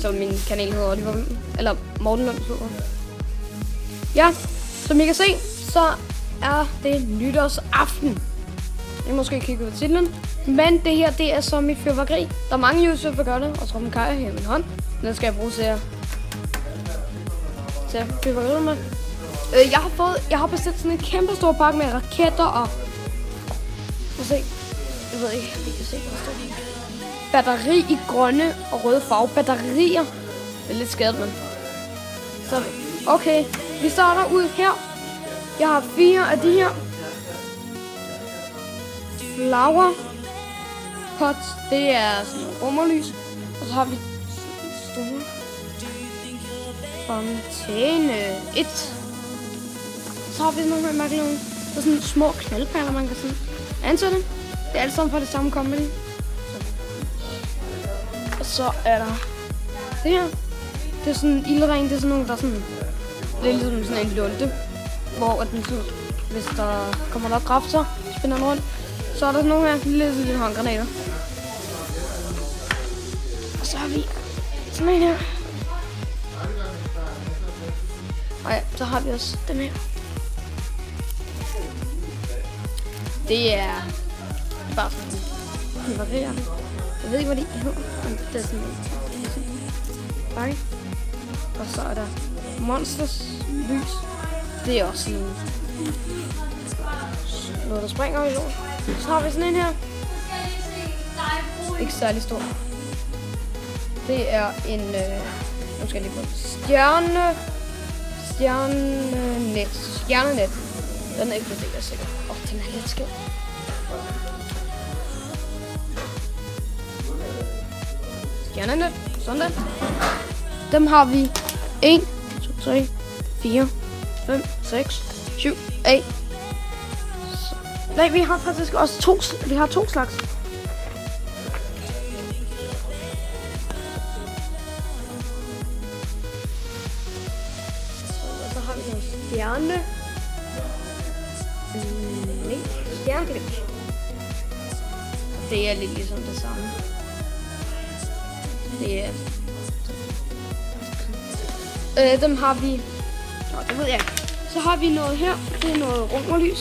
Som min kanal hedder Oliver, eller Morten Lund hedder. Ja, som I kan se, så er det nytårsaften. I måske kigge ud af titlen. Men det her, det er som mit fyrværkeri. Der er mange YouTubere, der gør det, og Torben Kaj her i min hånd. Den skal jeg bruge til fyrværkeri med. Jeg har bestilt sådan en kæmpe stor pakke med raketter og... se. Jeg ved ikke, vi kan se, hvad der står. Batteri i grønne og røde farve. Batterier. Det er lidt skadet, men... Så okay, vi starter ud her. Jeg har 4 af de her. Flower pots. Det er sådan noget rummerlys. Og så har vi store fontæne 1. Så har vi sådan nogle her der er sådan små knaldperler, man kan sådan ansætte. Det er alt sammen fra det samme company. Og så er der det her. Det er sådan en ildring. Det er sådan nogle, der er sådan... Det er ligesom sådan en lunte. Hvor den sådan, hvis der kommer nok kraft, så spinner den rundt. Så er der sådan nogle her lille håndgranater. Og så har vi sådan en her. Og ja, så har vi også den her. Det er bare sådan fyrværkerier. Jeg ved ikke, hvad det hedder, men det er sådan bakke. Og så er der Monsters lys. Det er også sådan noget, der springer i jorden. Så har vi sådan en her. Ikke særlig stor. Det er en, nu skal jeg lige på stjernenet. Den er ikke det, jeg sikkert. Den er lidt skæv. Stjernenet. Sådan der. Dem har vi 1, 2, 3, 4, 5, 6, 7, 8. Nej, vi har faktisk også 2 slags. Og så har vi en stjerne. Stjerneglip. Det er lidt ligesom det samme. Det er... dem har vi... det ved jeg ikke. Så har vi noget her. Det er noget rummerlys.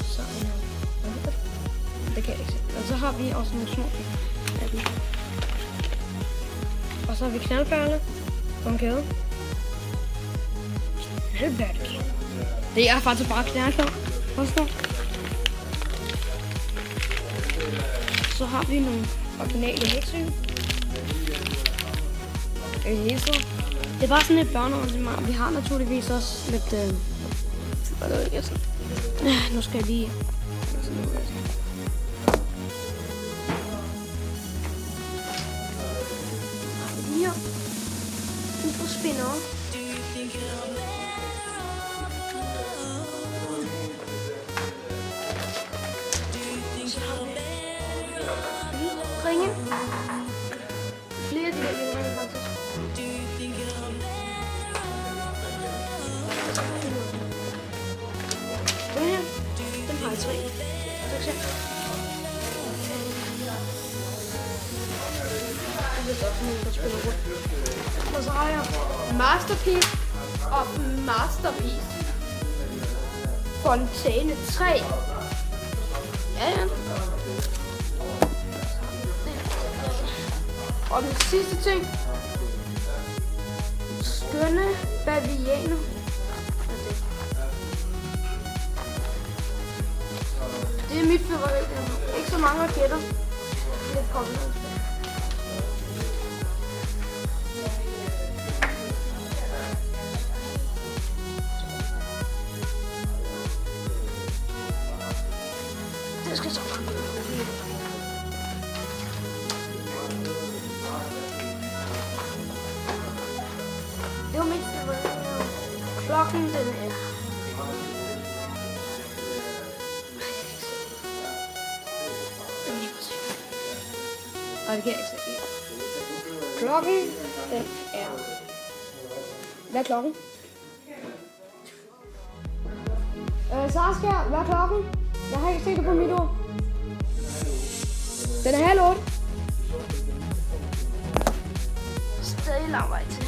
Så det kan jeg ikke se. Og så har vi også nogle små. Og så har vi knaldperle på en kæde. Knaldperle. Det er faktisk bare knaldperle. Så har vi nogle originale hekseøl. Det er bare sådan et børnearrangement. Vi har naturligvis også lidt... nu skal jeg lige... Her. UFO-spinner. Ringe. Flere af de der lille ringe faktisk. Den her, den har jeg 3. Og så har jeg Masterpiece og Masterpiece. Fontæne 3. Ja. Og den sidste ting. Skønne bavianer. Det er mit favorit. Ikke så mange raketter. Lidt kommende. Det skal så komme. Det var mit favorit. Klokken den er. Og det kan jeg ikke se. Klokken den er. Hvad er klokken? Saskia, hvad er klokken? Jeg har ikke set det på mit ord. Den er 7:30. Stadig lang vej til.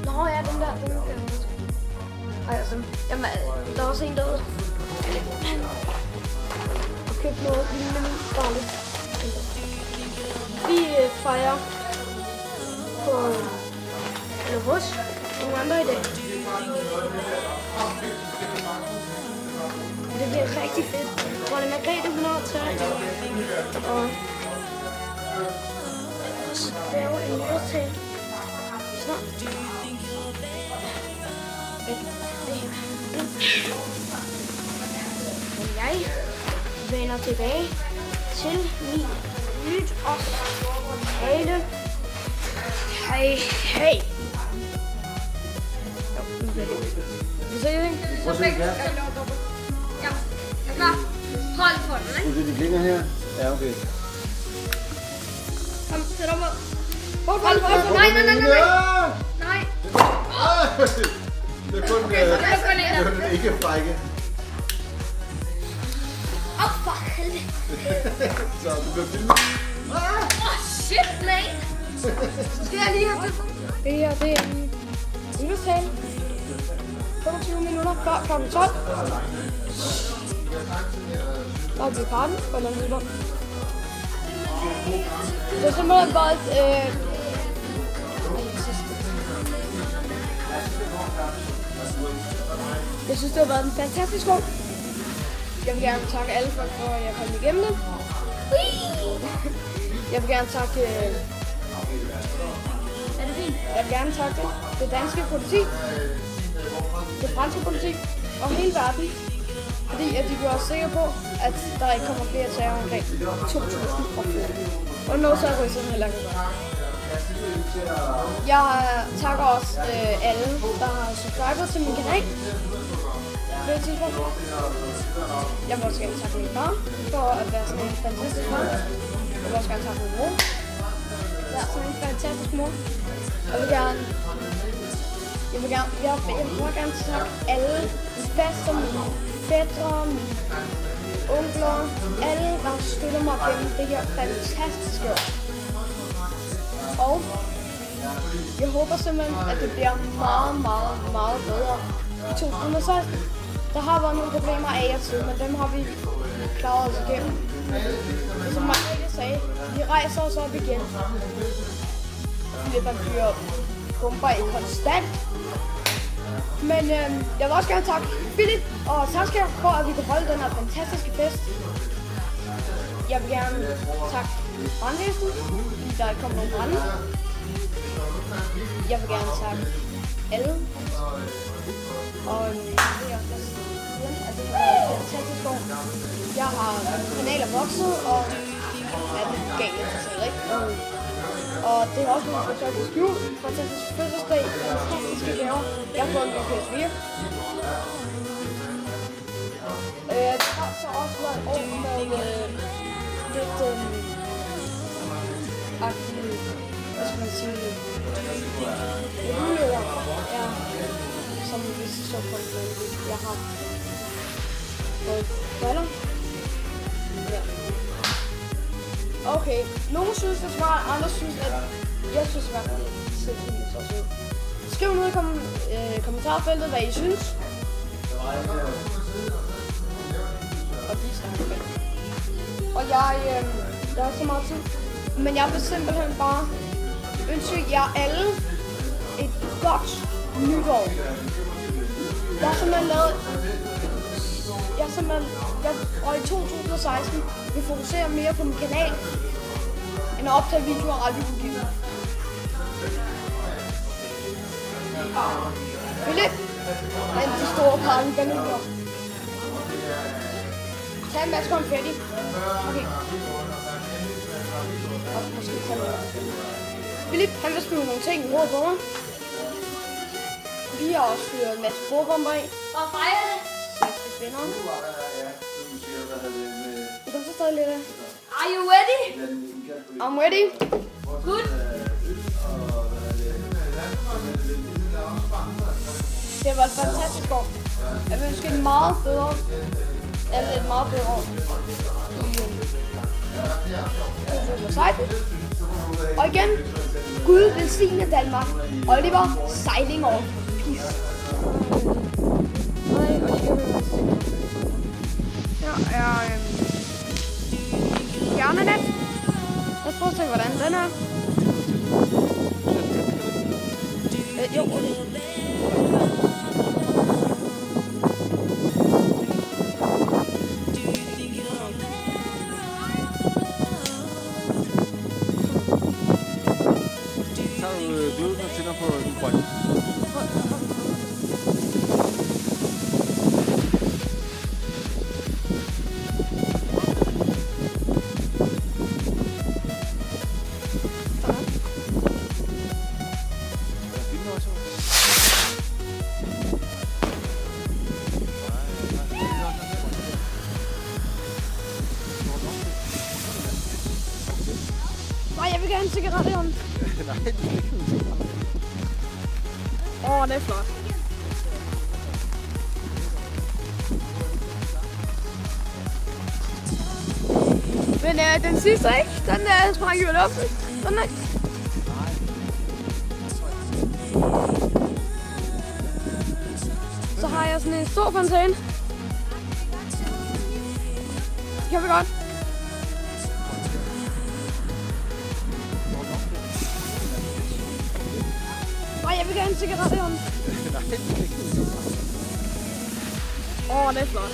Nå ja, den der. Ej, altså, jamen, der er også en derude. Og købt noget lignende bare lidt. Vi fejrer på eller hos nogle andre i dag. Det bliver rigtig fedt. Dronning Margrethe, hun har taget og lave en nytårstale snart. Men jeg vender tilbage til min nytårstale. Hej, hej. Vi ser det. Prøv at se, ja. Ja, jeg er klar. Hold for den, ikke? Prøv at se, de klinger her. Ja, okay. Kom, sæt op. Hold for. Nej. Nej. Det er kun ikke frække. For helvede. Så du bliver filmet. Shit, man. Så skal jeg lige have det. Det her, det er en nytårstale. 25 minutter før kl. 12. Der er vi parten på en anden tidspunkt. Det er simpelthen bare et... Jeg synes, det har været en fantastisk år. Jeg vil gerne takke alle folk for, at jeg kom igennem det. Jeg vil gerne takke... Er det fint? Jeg vil gerne takke det danske politi, det franske politi og hele verden. Fordi at de gør os sikre på, at der ikke kommer flere terrorangreb i 2014. Og noget så er rysserne heller ikke. Jeg takker også alle, der har subscribet til min kanal. På det tidspunkt. Jeg vil også gerne takke min far for at være sådan en fantastisk far. Jeg vil også gerne takke min mor. Ja, sådan en fantastisk mor. Jeg vil gerne takke alle, faster, mine fætre, mine onkler, alle, der støtter mig gennem det her fantastiske år. Og jeg håber simpelthen, at det bliver meget bedre i 2016. Der har været nogle problemer af og til, men dem har vi klaret os igennem. Som Margrethe sagde, vi rejser os op igen. Der fyrer bomber i konstant. Men jeg vil også gerne takke Philip og Saskia for, at vi kunne holde den her fantastiske fest. Jeg vil gerne takke brandvæsenet, fordi der ikke kom nogen brande. Jeg vil gerne takke alle. Og det er også at det har været et fantastisk år. Jeg har kanaler vokset, og det gav jeg sig selv, ikke? Og det har også været en fantastisk jul, fantastisk fødselsdag, fantastiske gaver. Jeg har fået en PS4. Det har så også været et år med lidt hvad skal man sige, ulykker, ja, som vi så på jeg har fået briller. Ja. Okay, nogle synes det er smart, andre synes at jeg synes i hvert fald det er så sødt. Skriv ned i kommentarfeltet, hvad I synes. Og jeg har så meget tid, men jeg vil simpelthen bare ønske jer alle et godt nytår. Og i 2016 vil fokusere mere på min kanal, end at optage videoer og aldrig kunne give. Philip, men de store pakken bananer. Tag en masse konfetti. Okay. Og måske tage noget. Philip, han vil skrive nogle ting i hovedet på mig. Vi har også fyret en masse bordbomber af. Hvor fejrer det? 6 kvinder. Du kan så stadig lidt af. Are you ready? I'm ready. Good. Det var et fantastisk år. Jeg vil ønske en meget bedre. Eller et meget bedre år. 2016. Og igen, Gud velsigne Danmark. Oliver Sejling over. Peace. Her er Hjernenet. Lad os prøve at se, hvordan den er. Jo, okay. Gløden og tænder på den grønne. Nej, jeg vil gerne have en cigaret i hånden. Nej, det er ikke en Åh, det er flot. Men den sidste, ikke? Den sprang jo i luften. Den er... Så har jeg sådan en stor fontæne. Kan vi godt? Nej, jeg vil gerne have en cigaret i hånden. Nej, det er ikke en Åh, det er flot.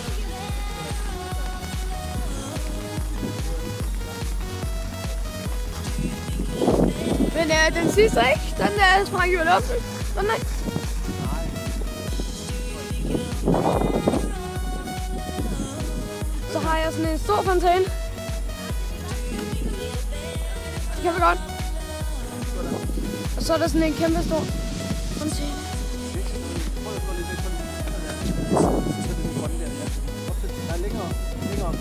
Men den sidste, ikke? Den sprang jo i luften. Den er... Så har jeg sådan en stor fontæne. Det kan vi godt. Og så er der sådan en kæmpe stor fontæne. Nej, længere. Længere.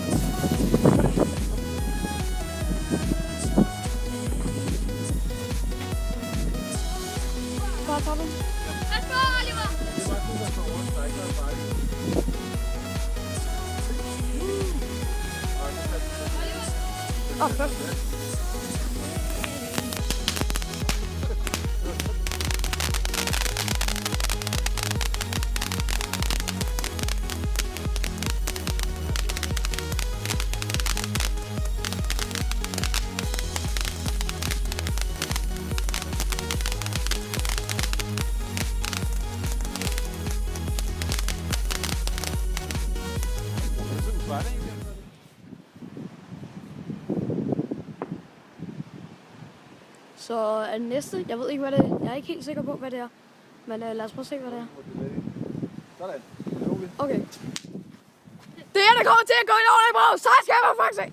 Bare toppen. Let's go, Oliver! Det var kun, der står rundt. Der er ikke noget fejl. Først. Så er det næste. Jeg ved ikke, hvad det er. Jeg er ikke helt sikker på, hvad det er. Men lad os prøve at se, hvad det er. Sådan. Okay. Det er, der kommer til at gå i over i brug. Så skal jeg faktisk se.